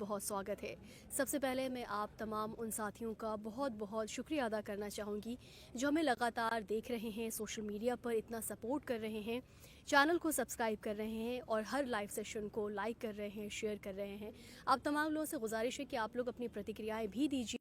बहुत स्वागत है। सबसे पहले मैं आप तमाम उन साथियों का बहुत बहुत शुक्रिया अदा करना चाहूँगी जो हमें लगातार देख रहे हैं, सोशल मीडिया पर इतना सपोर्ट कर रहे हैं, चैनल को सब्सक्राइब कर रहे हैं और हर लाइव सेशन को लाइक कर रहे हैं, शेयर कर रहे हैं। आप तमाम लोगों से गुजारिश है कि आप लोग अपनी प्रतिक्रियाएँ भी दीजिए।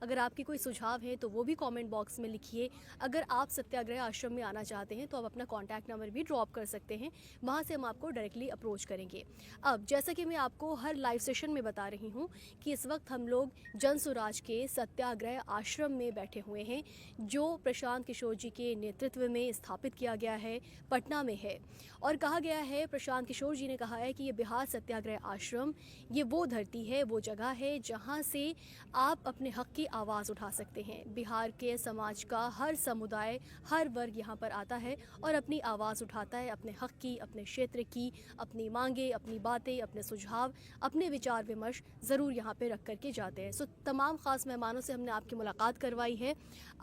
अगर आपके कोई सुझाव हैं तो वो भी कमेंट बॉक्स में लिखिए। अगर आप सत्याग्रह आश्रम में आना चाहते हैं तो आप अपना कॉन्टैक्ट नंबर भी ड्रॉप कर सकते हैं, वहाँ से हम आपको डायरेक्टली अप्रोच करेंगे। अब जैसा कि मैं आपको हर लाइव सेशन में बता रही हूँ कि इस वक्त हम लोग जन स्वराज के सत्याग्रह आश्रम में बैठे हुए हैं, जो प्रशांत किशोर जी के नेतृत्व में स्थापित किया गया है, पटना में है। और कहा गया है, प्रशांत किशोर जी ने कहा है कि ये बिहार सत्याग्रह आश्रम ये वो धरती है, वो जगह है जहाँ से आप अपने हक की आवाज़ उठा सकते हैं। बिहार के समाज का हर समुदाय, हर वर्ग यहाँ पर आता है और अपनी आवाज़ उठाता है, अपने हक की, अपने क्षेत्र की, अपनी मांगे, अपनी बातें, अपने सुझाव, अपने विचार विमर्श ज़रूर यहाँ पे रख करके जाते हैं। सो तमाम ख़ास मेहमानों से हमने आपकी मुलाकात करवाई है।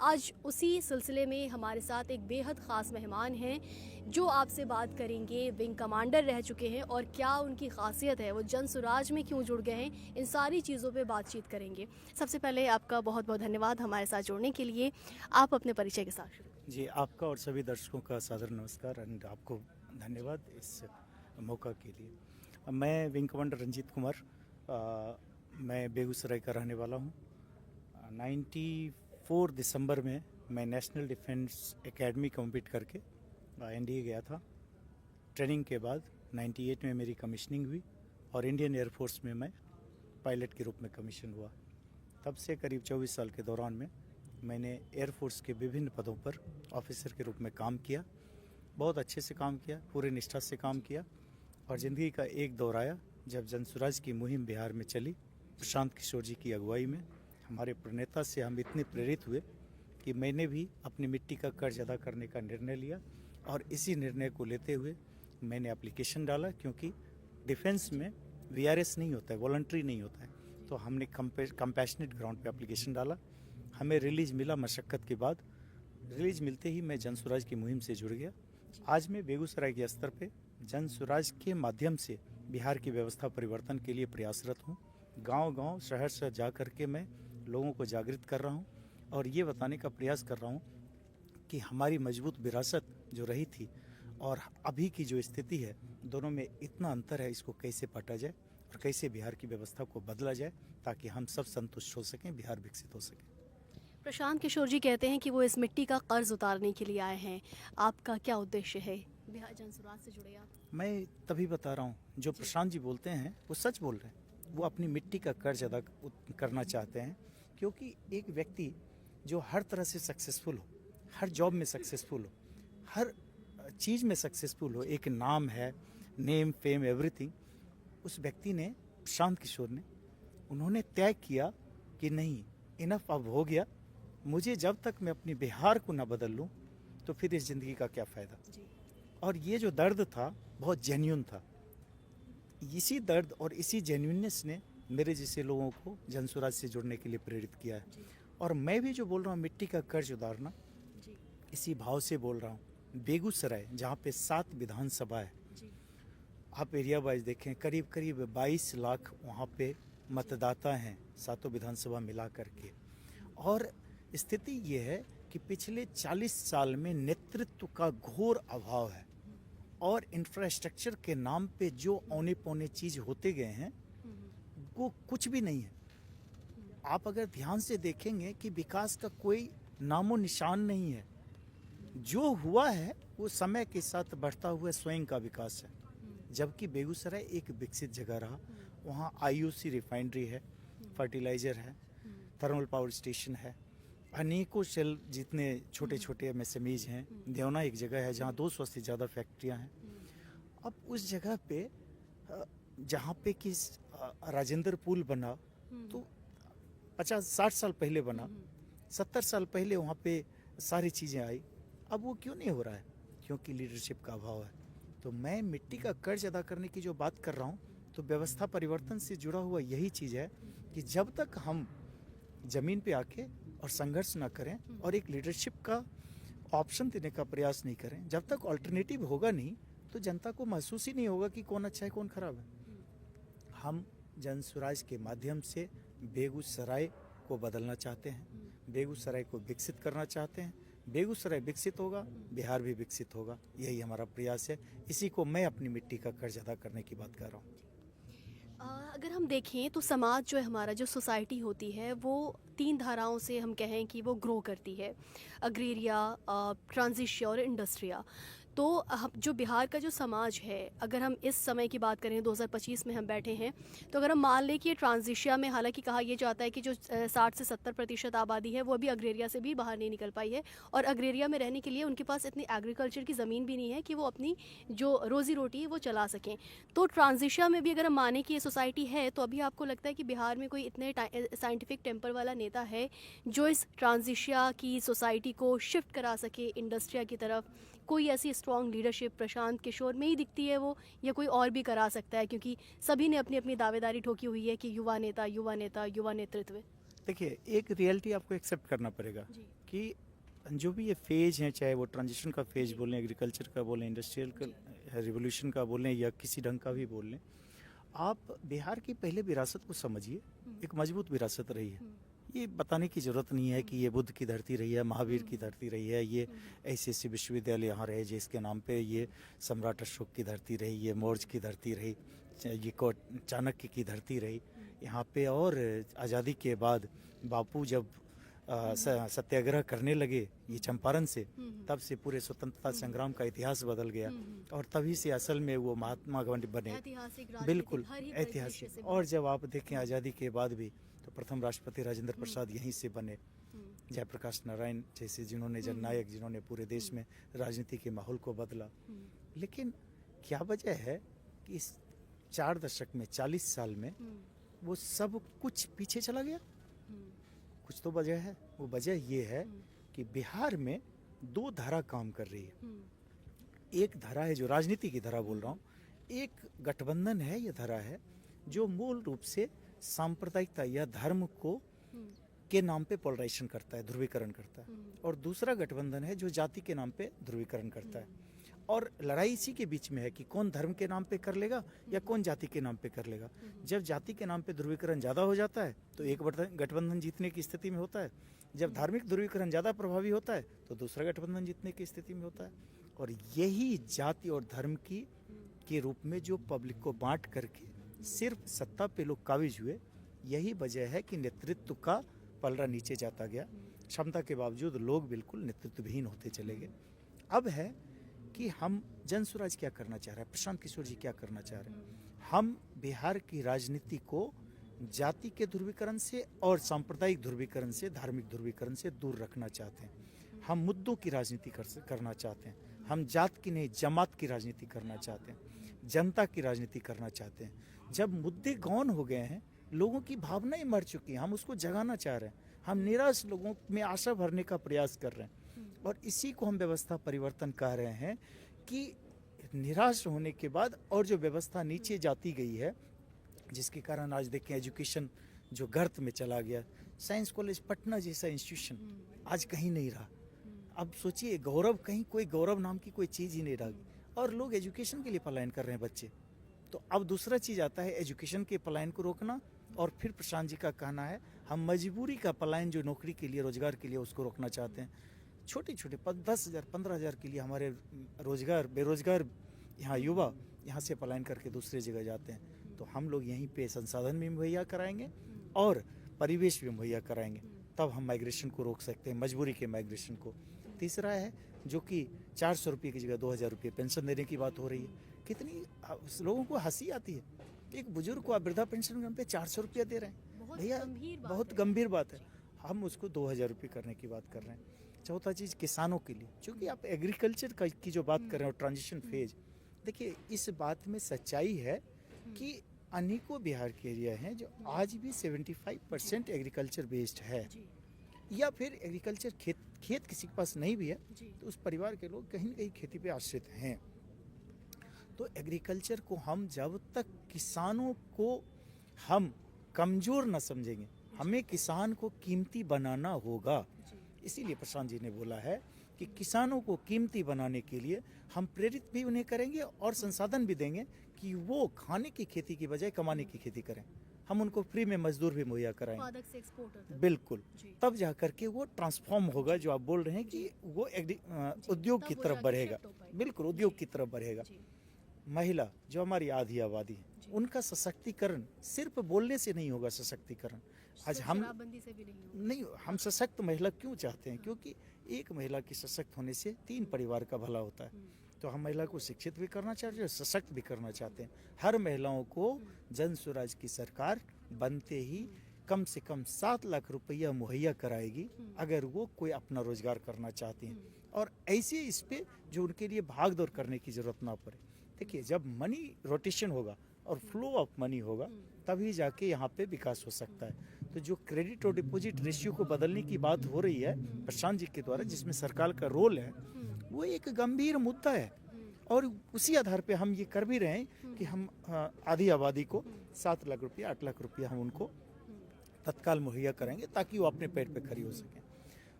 आज उसी सिलसिले में हमारे साथ एक बेहद ख़ास मेहमान हैं जो आपसे बात करेंगे। विंग कमांडर रह चुके हैं और क्या उनकी खासियत है, वो जन स्वराज में क्यों जुड़ गए हैं, इन सारी चीज़ों पे बातचीत करेंगे। सबसे पहले आपका बहुत बहुत धन्यवाद हमारे साथ जुड़ने के लिए। आप अपने परिचय के साथ शुरू। जी, आपका और सभी दर्शकों का सादर नमस्कार एंड आपको धन्यवाद इस मौका के लिए। मैं विंग कमांडर रंजीत कुमार, मैं बेगूसराय का रहने वाला हूँ। 94 दिसंबर में मैं नेशनल डिफेंस एकेडमी कंप्लीट करके एनडीए गया था। ट्रेनिंग के बाद 98 में मेरी कमीशनिंग हुई और इंडियन एयरफोर्स में मैं पायलट के रूप में कमीशन हुआ। तब से करीब 24 साल के दौरान में मैंने एयरफोर्स के विभिन्न पदों पर ऑफिसर के रूप में काम किया। बहुत अच्छे से काम किया, पूरे निष्ठा से काम किया और ज़िंदगी का एक दौर आया जब जन स्वराज की मुहिम बिहार में चली। प्रशांत किशोर जी की अगुवाई में हमारे प्रणेता से हम इतने प्रेरित हुए कि मैंने भी अपनी मिट्टी का कर्ज अदा करने का निर्णय लिया और इसी निर्णय को लेते हुए मैंने एप्लीकेशन डाला, क्योंकि डिफेंस में वीआरएस नहीं होता है, वॉलंटरी नहीं होता है। तो हमने कंपैशनेट ग्राउंड पे एप्लीकेशन डाला, हमें रिलीज मिला। मशक्क़त के बाद रिलीज मिलते ही मैं जन स्वराज की मुहिम से जुड़ गया। आज मैं बेगूसराय के स्तर पे जन स्वराज के माध्यम से बिहार की व्यवस्था परिवर्तन के लिए प्रयासरत हूँ। गांव-गांव, शहर जा कर के मैं लोगों को जागृत कर रहा हूँ और ये बताने का प्रयास कर रहा हूँ कि हमारी मजबूत विरासत जो रही थी और अभी की जो स्थिति है, दोनों में इतना अंतर है। इसको कैसे पाटा जाए और कैसे बिहार की व्यवस्था को बदला जाए ताकि हम सब संतुष्ट हो सकें, बिहार विकसित हो सके। प्रशांत किशोर जी कहते हैं कि वो इस मिट्टी का कर्ज उतारने के लिए आए हैं। आपका क्या उद्देश्य है? बिहार जन स्वराज से जुड़े आप। मैं तभी बता रहा हूँ, जो प्रशांत जी बोलते हैं वो सच बोल रहे हैं। वो अपनी मिट्टी का कर्ज अदा करना चाहते हैं, क्योंकि एक व्यक्ति जो हर तरह से सक्सेसफुल हो, हर जॉब में सक्सेसफुल हो, हर चीज़ में सक्सेसफुल हो, एक नाम है, नेम फेम एवरीथिंग, उस व्यक्ति ने, प्रशांत किशोर ने, उन्होंने तय किया कि नहीं, इनफ अब हो गया। मुझे जब तक मैं अपनी बिहार को ना बदल लूँ तो फिर इस ज़िंदगी का क्या फ़ायदा। और ये जो दर्द था बहुत जेन्युइन था। इसी दर्द और इसी जेन्युइननेस ने मेरे जैसे लोगों को जन स्वराज से जुड़ने के लिए प्रेरित किया है। और मैं भी जो बोल रहा हूँ मिट्टी का कर्ज उतारना, इसी भाव से बोल रहा हूँ। बेगूसराय जहाँ पे 7 विधानसभा है, आप एरिया वाइज देखें, करीब करीब 22 लाख वहाँ पे मतदाता हैं, 7 विधानसभा मिला करके। और स्थिति ये है कि पिछले 40 साल में नेतृत्व का घोर अभाव है और इंफ्रास्ट्रक्चर के नाम पे जो औने पौने चीज़ होते गए हैं वो कुछ भी नहीं है। आप अगर ध्यान से देखेंगे कि विकास का कोई नामो निशान नहीं है। जो हुआ है वो समय के साथ बढ़ता हुआ स्वयं का विकास है। जबकि बेगूसराय एक विकसित जगह रहा, वहाँ आईओसी रिफाइनरी है, फर्टिलाइज़र है, थर्मल पावर स्टेशन है, अनेकों शेल जितने छोटे छोटे एमएसएमईज हैं। देवना एक जगह है जहाँ 200 से ज़्यादा फैक्ट्रियाँ हैं। अब उस जगह पे जहाँ पे कि राजेंद्र पुल बना तो 50-60 साल पहले बना, 70 साल पहले वहाँ पे सारी चीज़ें आई। अब वो क्यों नहीं हो रहा है? क्योंकि लीडरशिप का अभाव है। तो मैं मिट्टी का कर्ज अदा करने की जो बात कर रहा हूँ, तो व्यवस्था परिवर्तन से जुड़ा हुआ यही चीज़ है कि जब तक हम ज़मीन पे आके और संघर्ष ना करें और एक लीडरशिप का ऑप्शन देने का प्रयास नहीं करें, जब तक अल्टरनेटिव होगा नहीं तो जनता को महसूस ही नहीं होगा कि कौन अच्छा है कौन खराब है। हम जनसुराज के माध्यम से बेगूसराय को बदलना चाहते हैं, बेगूसराय को विकसित करना चाहते हैं। बेगूसराय विकसित होगा, बिहार भी विकसित होगा, यही हमारा प्रयास है। इसी को मैं अपनी मिट्टी का कर्ज अदा करने की बात कर रहा हूँ। अगर हम देखें तो समाज जो है हमारा, जो सोसाइटी होती है, वो 3 धाराओं से हम कहें कि वो ग्रो करती है, अग्रेरिया, ट्रांजिशिया और इंडस्ट्रिया। तो जो बिहार का जो समाज है, अगर हम इस समय की बात करें, 2025 में हम बैठे हैं, तो अगर हम मान लें कि ये ट्रांजिशिया में, हालांकि कहा यह जाता है कि जो 60 से 70% आबादी है वो अभी अग्रेरिया से भी बाहर नहीं निकल पाई है, और अग्रेरिया में रहने के लिए उनके पास इतनी एग्रीकल्चर की ज़मीन भी नहीं है कि वो अपनी जो रोज़ी रोटी है वो चला सकें। तो ट्रांजिशिया में भी अगर हम माने कि ये सोसाइटी है, तो अभी आपको लगता है कि बिहार में कोई इतने साइंटिफिक टेम्पर वाला नेता है जो इस ट्रांजिशिया की सोसाइटी को शिफ्ट करा सके इंडस्ट्रिया की तरफ? कोई ऐसी स्ट्रॉन्ग लीडरशिप प्रशांत किशोर में ही दिखती है वो, या कोई और भी करा सकता है? क्योंकि सभी ने अपनी अपनी दावेदारी ठोकी हुई है कि युवा नेता, युवा नेता, युवा नेतृत्व। देखिए, एक रियलिटी आपको एक्सेप्ट करना पड़ेगा कि जो भी ये फेज है, चाहे वो ट्रांजिशन का फेज बोलें, एग्रीकल्चर का बोलें, इंडस्ट्रियल का रिवोल्यूशन का बोलें, या किसी ढंग का भी बोल लें, आप बिहार की पहले विरासत को समझिए। एक मजबूत विरासत रही है। ये बताने की ज़रूरत नहीं है कि ये बुद्ध की धरती रही है, महावीर की धरती रही है, ये ऐसे ऐसे विश्वविद्यालय यहाँ रहे जिसके नाम पे, ये सम्राट अशोक की धरती रही, ये मौर्य की धरती रही, ये चाणक्य की धरती रही यहाँ पे। और आज़ादी के बाद बापू जब सत्याग्रह करने लगे ये चंपारण से, तब से पूरे स्वतंत्रता संग्राम का इतिहास बदल गया, और तभी से असल में वो महात्मा गांधी बने। बिल्कुल ऐतिहासिक। और जब आप देखें आज़ादी के बाद भी, तो प्रथम राष्ट्रपति राजेंद्र प्रसाद यहीं से बने, जयप्रकाश नारायण जैसे, जिन्होंने जननायक, जिन्होंने पूरे देश में राजनीति के माहौल को बदला। लेकिन क्या वजह है कि इस 4 दशक में, 40 साल में वो सब कुछ पीछे चला गया? कुछ तो वजह है। वो वजह ये है कि बिहार में 2 धारा काम कर रही है। एक धारा है जो राजनीति की धारा बोल रहा हूँ, एक गठबंधन है, ये धारा है जो मूल रूप से सांप्रदायिकता या धर्म को के नाम पे पोलराइजेशन करता है, ध्रुवीकरण करता है। और दूसरा गठबंधन है जो जाति के नाम पे ध्रुवीकरण करता है। और लड़ाई इसी के बीच में है कि कौन धर्म के नाम पे कर लेगा या कौन जाति के नाम पे कर लेगा। जब जाति के नाम पे ध्रुवीकरण ज़्यादा हो जाता है तो एक गठबंधन जीतने की स्थिति में होता है, जब धार्मिक ध्रुवीकरण ज़्यादा प्रभावी होता है तो दूसरा गठबंधन जीतने की स्थिति में होता है। और यही जाति और धर्म के रूप में जो पब्लिक को बांट करके सिर्फ सत्ता पे लोग काबिज हुए, यही वजह है कि नेतृत्व का पलड़ा नीचे जाता गया। क्षमता के बावजूद लोग बिल्कुल नेतृत्वहीन होते चले गए। अब है कि हम, जनसुराज क्या करना चाह रहा है, प्रशांत किशोर जी क्या करना चाह रहे हैं। हम बिहार की राजनीति को जाति के ध्रुवीकरण से और सांप्रदायिक ध्रुवीकरण से, धार्मिक ध्रुवीकरण से दूर रखना चाहते हैं। हम मुद्दों की राजनीति करना चाहते हैं। हम जात की नहीं, जमात की राजनीति करना चाहते हैं, जनता की राजनीति करना चाहते हैं। जब मुद्दे गौन हो गए हैं, लोगों की भावनाएं मर चुकी हैं, हम उसको जगाना चाह रहे हैं। हम निराश लोगों में आशा भरने का प्रयास कर रहे हैं, और इसी को हम व्यवस्था परिवर्तन कह रहे हैं कि निराश होने के बाद और जो व्यवस्था नीचे जाती गई है, जिसके कारण आज देखें एजुकेशन जो गर्त में चला गया। साइंस कॉलेज पटना जैसा इंस्टीट्यूशन आज कहीं नहीं रहा। अब सोचिए, गौरव, कहीं कोई गौरव नाम की कोई चीज़ ही नहीं रही, और लोग एजुकेशन के लिए पलायन कर रहे हैं बच्चे। तो अब दूसरा चीज़ आता है एजुकेशन के पलायन को रोकना, और फिर प्रशांत जी का कहना है हम मजबूरी का पलायन जो नौकरी के लिए, रोजगार के लिए, उसको रोकना चाहते हैं। छोटे छोटे 10,000 15,000 के लिए हमारे बेरोजगार यहाँ युवा यहाँ से पलायन करके दूसरी जगह जाते हैं। तो हम लोग यहीं पे संसाधन भी मुहैया कराएंगे और परिवेश भी मुहैया कराएंगे, तब हम माइग्रेशन को रोक सकते हैं, मजबूरी के माइग्रेशन को। तीसरा है जो कि 400 रुपये की जगह 2,000 रुपये पेंशन देने की बात हो रही है। कितनी लोगों को हंसी आती है, एक बुजुर्ग को आप वृद्धा पेंशन पे 400 रुपया दे रहे हैं। भैया, बहुत गंभीर बात है। हम उसको 2,000 रुपये करने की बात कर रहे हैं। चौथा चीज़ किसानों के लिए, क्योंकि आप एग्रीकल्चर की जो बात कर रहे हो, ट्रांजिशन फेज, देखिए इस बात में सच्चाई है कि अनेकों बिहार के एरिया हैं जो आज भी 75% एग्रीकल्चर बेस्ड है, या फिर एग्रीकल्चर खेत किसी के पास नहीं भी है तो उस परिवार के लोग कहीं न कहीं खेती पे आश्रित हैं। तो एग्रीकल्चर को हम जब तक किसानों को हम कमज़ोर न समझेंगे, हमें किसान को कीमती बनाना होगा। इसीलिए प्रशांत जी ने बोला है कि किसानों को कीमती बनाने के लिए हम प्रेरित भी उन्हें करेंगे और संसाधन भी देंगे कि वो खाने की खेती की बजाय कमाने की खेती करें। हम उनको फ्री में मजदूर भी मुहैया कराएंगे, उत्पादक से एक्सपोर्टर तक। बिल्कुल। जी। तब जा करके वो ट्रांसफॉर्म होगा, जो आप बोल रहे हैं कि वो उद्योग तब की वो तरफ जाके बढ़ेगा, shift हो पाएगी। बिल्कुल उद्योग जी। की तरफ बढ़ेगा। जी। महिला जो हमारी आधी आबादी है, जी। उनका सशक्तिकरण सिर्फ बोलने से नहीं होगा। सशक्तिकरण आज सिर्फ हम शराबबंदी से भी नहीं होगा। नहीं, हम सशक्त महिला क्यों चाहते हैं? क्योंकि एक महिला के सशक्त होने से 3 परिवार का भला होता है। तो हम महिला को शिक्षित भी करना चाहते हैं और सशक्त भी करना चाहते हैं। हर महिलाओं को जन स्वराज की सरकार बनते ही कम से कम 7 लाख रुपया मुहैया कराएगी, अगर वो कोई अपना रोजगार करना चाहती हैं, और ऐसे इस पे जो उनके लिए भाग दौड़ करने की जरूरत ना पड़े। देखिए, जब मनी रोटेशन होगा और फ्लो ऑफ मनी होगा, तभी जाके यहाँ पे विकास हो सकता है। तो जो क्रेडिट और डिपॉजिट रेशियो को बदलने की बात हो रही है प्रशांत जी के द्वारा, जिसमें सरकार का रोल है, वो एक गंभीर मुद्दा है। और उसी आधार पे हम ये कर भी रहे हैं कि हम आधी आबादी को 7 लाख रुपया 8 लाख रुपया हम उनको तत्काल मुहैया करेंगे, ताकि वो अपने पेट पे खड़ी हो सकें।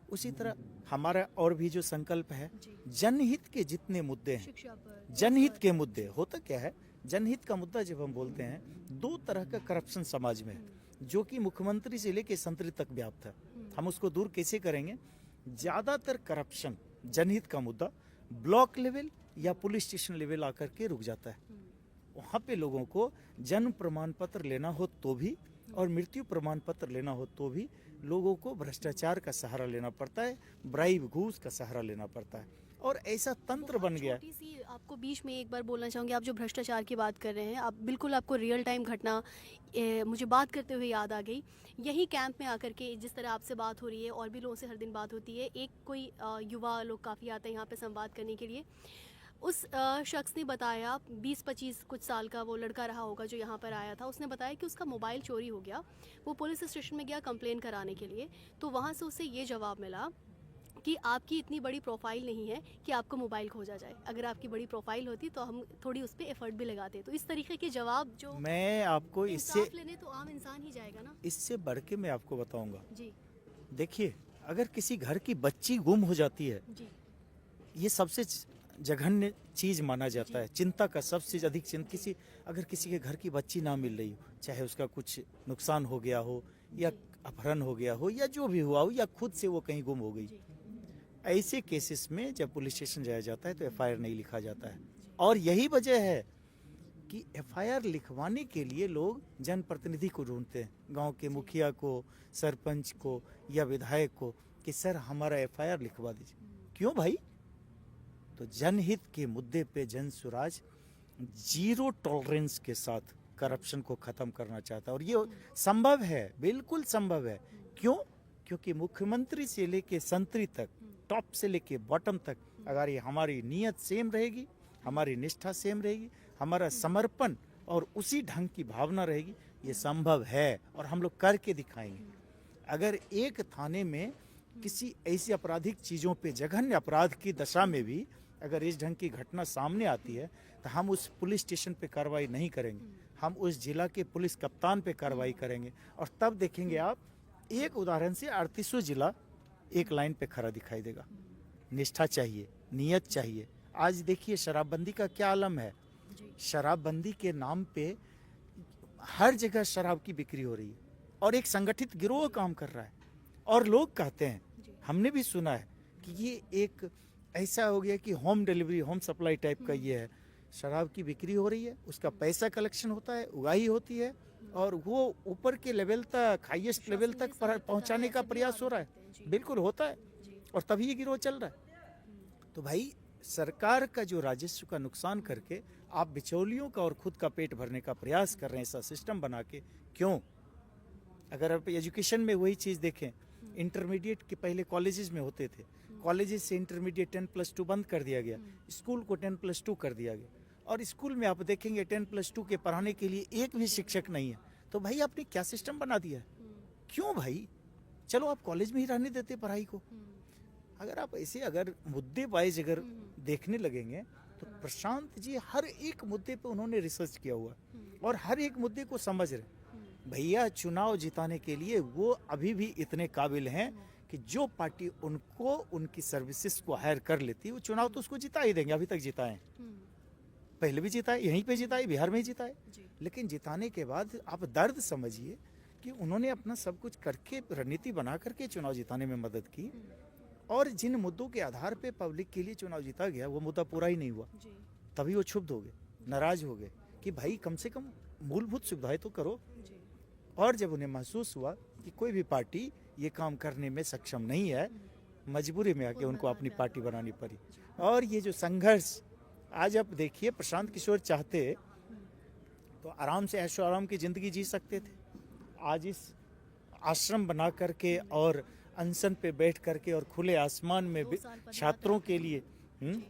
उसी तरह हमारा और भी जो संकल्प है, जनहित के जितने मुद्दे हैं, शिक्षा पर, जनहित के मुद्दे, होता क्या है, जनहित का मुद्दा जब हम बोलते हैं, 2 तरह का करप्शन समाज में है, जो कि मुख्यमंत्री से लेकर संतरी तक व्याप्त है। हम उसको दूर कैसे करेंगे? ज्यादातर करप्शन जनहित का मुद्दा ब्लॉक लेवल या पुलिस स्टेशन लेवल आकर के रुक जाता है। वहाँ पे लोगों को जन्म प्रमाण पत्र लेना हो तो भी, और मृत्यु प्रमाण पत्र लेना हो तो भी, लोगों को भ्रष्टाचार का सहारा लेना पड़ता है, ब्राइब घूस का सहारा लेना पड़ता है, और ऐसा तंत्र बन गया। छोटी सी आपको बीच में एक बार बोलना चाहूँगी, आप जो भ्रष्टाचार की बात कर रहे हैं, आप बिल्कुल, आपको रियल टाइम घटना मुझे बात करते हुए याद आ गई। यही कैंप में आकर के जिस तरह आपसे बात हो रही है, और भी लोगों से हर दिन बात होती है, एक कोई युवा लोग काफ़ी आते हैं यहाँ पे संवाद करने के लिए। उस शख्स ने बताया, 20-25 कुछ साल का वो लड़का रहा होगा जो यहाँ पर आया था, उसने बताया कि उसका मोबाइल चोरी हो गया। वो पुलिस स्टेशन में गया कंप्लेन कराने के लिए, तो वहाँ से उसे ये जवाब मिला कि आपकी इतनी बड़ी प्रोफाइल नहीं है कि आपको मोबाइल खोजा जाए। अगर आपकी बड़ी प्रोफाइल होती तो हम थोड़ी उस पर एफर्ट भी लगाते। तो इस तरीके के जवाब जो मैं आपको इससे लेने तो आम इंसान ही जाएगा ना। इससे बढ़ के मैं आपको बताऊंगा। जी। देखिए, अगर किसी घर की बच्ची गुम हो जाती है, जी। ये सबसे जघन्य चीज माना जाता है। चिंता का सबसे अधिक चिंता, अगर किसी के घर की बच्ची ना मिल रही हो, चाहे उसका कुछ नुकसान हो गया हो, या अपहरण हो गया हो, या जो भी हुआ हो, या खुद से वो कहीं गुम हो गई, ऐसे केसेस में जब पुलिस स्टेशन जाया जाता है तो एफआईआर नहीं लिखा जाता है। और यही वजह है कि एफआईआर लिखवाने के लिए लोग जनप्रतिनिधि को ढूंढते हैं, गांव के मुखिया को, सरपंच को या विधायक को, कि सर हमारा एफआईआर लिखवा दीजिए। क्यों भाई? तो जनहित के मुद्दे पे जन स्वराज 0 टॉलरेंस के साथ करप्शन को खत्म करना चाहता है, और ये संभव है, बिल्कुल संभव है। क्यों? क्योंकि मुख्यमंत्री से लेके संतरी तक, टॉप से लेके बॉटम तक, अगर ये हमारी नीयत सेम रहेगी, हमारी निष्ठा सेम रहेगी, हमारा समर्पण और उसी ढंग की भावना रहेगी, ये संभव है और हम लोग करके दिखाएंगे। अगर एक थाने में किसी ऐसी आपराधिक चीज़ों पे, जघन्य अपराध की दशा में भी अगर इस ढंग की घटना सामने आती है, तो हम उस पुलिस स्टेशन पे कार्रवाई नहीं करेंगे, हम उस जिला के पुलिस कप्तान पे कार्रवाई करेंगे। और तब देखेंगे आप, एक उदाहरण से 38वां जिला एक लाइन पे खड़ा दिखाई देगा। निष्ठा चाहिए, नियत चाहिए। आज देखिए शराबबंदी का क्या आलम है। शराबबंदी के नाम पे हर जगह शराब की बिक्री हो रही है, और एक संगठित गिरोह काम कर रहा है। और लोग कहते हैं, हमने भी सुना है कि ये एक ऐसा हो गया कि home delivery, home supply type का ये है। शराब की बिक्री हो रही है, उसका पैसा कलेक्शन होता है, उगाही होती है, और वो ऊपर के लेवल तक, हाईएस्ट लेवल तक पहुंचाने का प्रयास हो रहा है। बिल्कुल होता है, और तभी ये गिरोह चल रहा है। तो भाई, सरकार का जो राजस्व का नुकसान करके आप बिचौलियों का और खुद का पेट भरने का प्रयास कर रहे हैं, ऐसा सिस्टम बना के। क्यों? अगर आप एजुकेशन में वही चीज़ देखें, इंटरमीडिएट के पहले कॉलेजेस में होते थे, कॉलेजेस से इंटरमीडिएट 10+2 बंद कर दिया गया, स्कूल को 10+2 कर दिया गया, और स्कूल में आप देखेंगे 10+2 के पढ़ाने के लिए एक भी शिक्षक नहीं है। तो भाई आपने क्या सिस्टम बना दिया है? क्यों भाई? चलो आप कॉलेज में ही रहने देते पढ़ाई को। अगर आप ऐसे अगर मुद्दे वाइज अगर देखने लगेंगे, तो प्रशांत जी हर एक मुद्दे पे उन्होंने रिसर्च किया हुआ, और हर एक मुद्दे को समझ रहे। भैया, चुनाव जिताने के लिए वो अभी भी इतने काबिल हैं कि जो पार्टी उनको, उनकी सर्विसेज को हायर कर लेती है, वो चुनाव तो उसको जिता ही देंगे। अभी तक जिताए, पहले भी जिताए, यहीं पे जिताए, बिहार में ही जिताए। लेकिन जिताने के बाद आप दर्द समझिए कि उन्होंने अपना सब कुछ करके रणनीति बना करके चुनाव जिताने में मदद की, और जिन मुद्दों के आधार पे पब्लिक के लिए चुनाव जीता गया वो मुद्दा पूरा ही नहीं हुआ। जी। तभी वो क्षुब्ध हो गए, नाराज हो गए कि भाई कम से कम मूलभूत सुविधाएं तो करो। जी। और जब उन्हें महसूस हुआ कि कोई भी पार्टी ये काम करने में सक्षम नहीं है, मजबूरी में आके उनको अपनी पार्टी बनानी पड़ी। और ये जो संघर्ष आज आप देखिए, प्रशांत किशोर चाहते तो आराम से ऐशो आराम की जिंदगी जी सकते थे। आज इस आश्रम बना करके और अनशन पे बैठ करके और खुले आसमान में 2 साल पदयात्रा छात्रों के लिए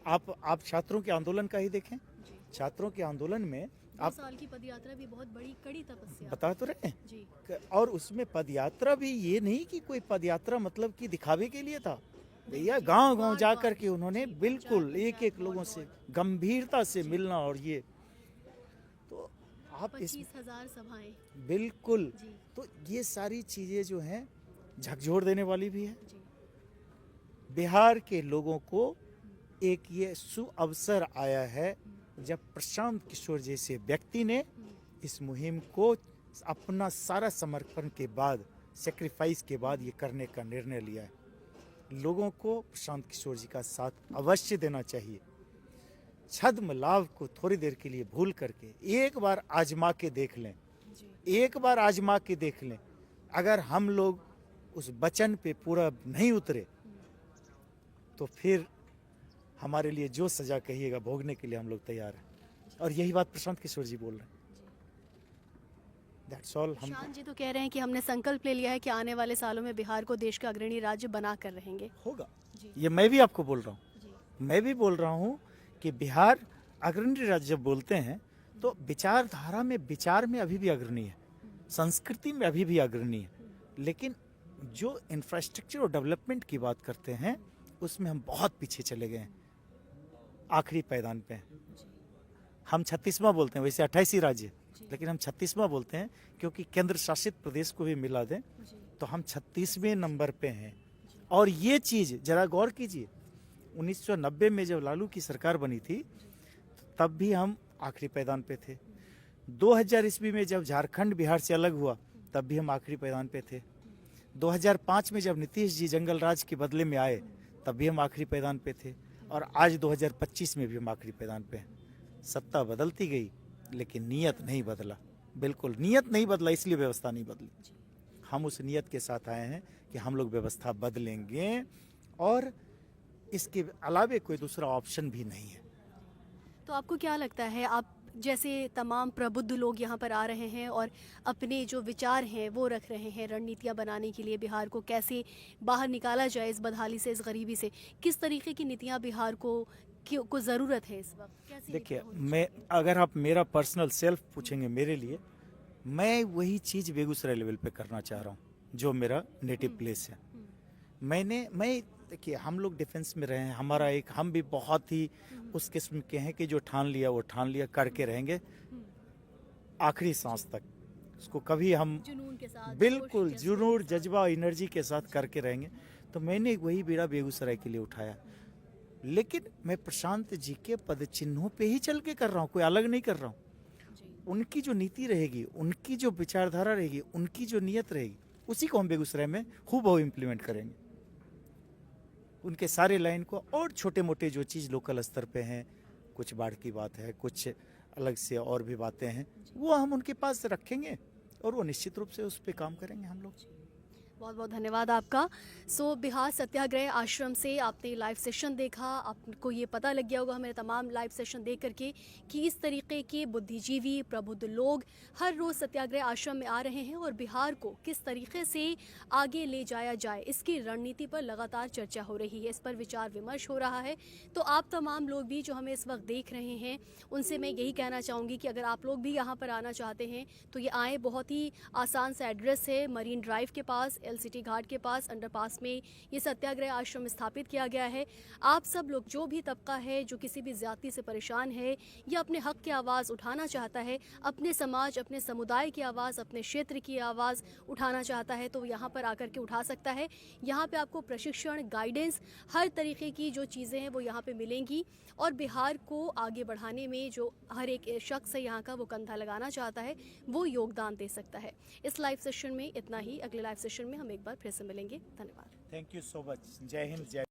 आप छात्रों के आंदोलन का ही देखें। जी। छात्रों के आंदोलन में 2 आप साल की पदयात्रा भी बहुत बड़ी कड़ी तपस्या। बता तो रहे हैं, जी। और उसमें पदयात्रा भी ये नहीं कि कोई पदयात्रा मतलब कि दिखावे के लिए था भैया। गांव गांव जा कर के उन्होंने बिल्कुल एक एक लोगों से गंभीरता से मिलना, और ये तो आप इस 25,000 सभाएं। बिल्कुल, जी। तो ये सारी चीजें जो हैं झकझोर देने वाली भी है। जी। बिहार के लोगों को एक ये सुअवसर आया है जब प्रशांत किशोर जैसे व्यक्ति ने इस मुहिम को अपना सारा समर्पण के बाद, सेक्रीफाइस के बाद ये करने का निर्णय लिया है। लोगों को प्रशांत किशोर जी का साथ अवश्य देना चाहिए। छद्म लाभ को थोड़ी देर के लिए भूल करके एक बार आजमा के देख लें, जी। एक बार आजमा के देख लें। अगर हम लोग उस वचन पे पूरा नहीं उतरे तो फिर हमारे लिए जो सजा कहिएगा भोगने के लिए हम लोग तैयार हैं। और यही बात प्रशांत किशोर जी बोल रहे हैं। That's all. हम शान जी तो कह रहे हैं कि हमने संकल्प ले लिया है कि आने वाले सालों में बिहार को देश का अग्रणी राज्य बना कर रहेंगे। होगा, जी। ये मैं भी आपको बोल रहा हूँ। जी। मैं भी बोल रहा हूँ कि बिहार अग्रणी राज्य जब बोलते हैं तो विचारधारा में, विचार में अभी भी अग्रणी है, संस्कृति में अभी भी अग्रणी है, लेकिन जो इंफ्रास्ट्रक्चर और डेवलपमेंट की बात करते हैं उसमें हम बहुत पीछे चले गए हैं, आखिरी पायदान पे हैं। हम 36वां बोलते हैं, वैसे 28 ही राज्य है, लेकिन हम 36वां बोलते हैं क्योंकि केंद्र शासित प्रदेश को भी मिला दें तो हम 36वें नंबर पे हैं। और ये चीज़ जरा गौर कीजिए, 1990 में जब लालू की सरकार बनी थी तब भी हम आखिरी पायदान पे थे। 2000 ईस्वी में जब झारखंड बिहार से अलग हुआ तब भी हम आखिरी पायदान पे थे। 2005 में जब नीतीश जी जंगल राज के बदले में आए तब भी हम आखिरी पायदान पे थे, और आज 2025 में भी हम आखिरी पायदान पे हैं। सत्ता बदलती गई लेकिन नियत नहीं बदला। बिल्कुल नियत नहीं बदला, इसलिए व्यवस्था नहीं बदली। हम उस नियत के साथ आए हैं कि हम लोग व्यवस्था बदलेंगे, और इसके अलावे कोई दूसरा ऑप्शन भी नहीं है। तो आपको क्या लगता है, आप जैसे तमाम प्रबुद्ध लोग यहाँ पर आ रहे हैं और अपने जो विचार हैं वो रख रहे हैं रणनीतियाँ बनाने के लिए, बिहार को कैसे बाहर निकाला जाए इस बदहाली से, इस गरीबी से, किस तरीके की नीतियाँ बिहार को ज़रूरत है इस वक्त? कैसी देखिए, नीतियाँ होनी मैं अगर आप मेरा पर्सनल सेल्फ पूछेंगे मेरे लिए, मैं वही चीज़ बेगूसराय लेवल पे करना चाह रहा हूँ जो मेरा नेटिव प्लेस है। मैं देखिए, हम लोग डिफेंस में रहे हैं, हमारा एक, हम भी बहुत ही उस किस्म के हैं कि जो ठान लिया वो ठान लिया, करके रहेंगे आखिरी सांस तक। उसको कभी हम जुनून के साथ, बिल्कुल जोश, जुनून, जज्बा, एनर्जी के साथ करके रहेंगे। तो मैंने वही बीड़ा बेगूसराय के लिए उठाया, लेकिन मैं प्रशांत जी के पद चिन्हों पे ही चल के कर रहा हूँ, कोई अलग नहीं कर रहा हूँ। जी। उनकी जो नीति रहेगी, उनकी जो विचारधारा रहेगी, उनकी जो नियत रहेगी, उसी को हम बेगूसराय में हूबहू इम्प्लीमेंट करेंगे। उनके सारे लाइन को, और छोटे मोटे जो चीज़ लोकल स्तर पे हैं, कुछ बाढ़ की बात है, कुछ अलग से और भी बातें हैं, वो हम उनके पास रखेंगे और वो निश्चित रूप से उस पर काम करेंगे हम लोग। बहुत बहुत धन्यवाद आपका। सो बिहार सत्याग्रह आश्रम से आपने लाइव सेशन देखा, आपको ये पता लग गया होगा हमें तमाम लाइव सेशन देख करके कि इस तरीके के बुद्धिजीवी प्रबुद्ध लोग हर रोज़ सत्याग्रह आश्रम में आ रहे हैं और बिहार को किस तरीके से आगे ले जाया जाए इसकी रणनीति पर लगातार चर्चा हो रही है, इस पर विचार विमर्श हो रहा है। तो आप तमाम लोग भी जो हमें इस वक्त देख रहे हैं उनसे मैं यही कहना चाहूँगी कि अगर आप लोग भी यहाँ पर आना चाहते हैं तो ये आएँ। बहुत ही आसान सा एड्रेस है, मरीन ड्राइव के पास LCT घाट के पास अंडरपास में ये सत्याग्रह आश्रम स्थापित किया गया है। आप सब लोग, जो भी तबका है जो किसी भी ज्यादती से परेशान है या अपने हक की आवाज़ उठाना चाहता है, अपने समाज, अपने समुदाय की आवाज़, अपने क्षेत्र की आवाज़ उठाना चाहता है, तो यहाँ पर आकर के उठा सकता है। यहाँ पे आपको प्रशिक्षण, गाइडेंस, हर तरीके की जो चीज़ें हैं वो यहाँ पे मिलेंगी और बिहार को आगे बढ़ाने में जो हर एक शख्स है यहाँ का वो कंधा लगाना चाहता है, वो योगदान दे सकता है। इस लाइव सेशन में इतना ही। अगले लाइव सेशन में हम एक बार फिर से मिलेंगे। धन्यवाद। Thank you so much. जय हिंद, जय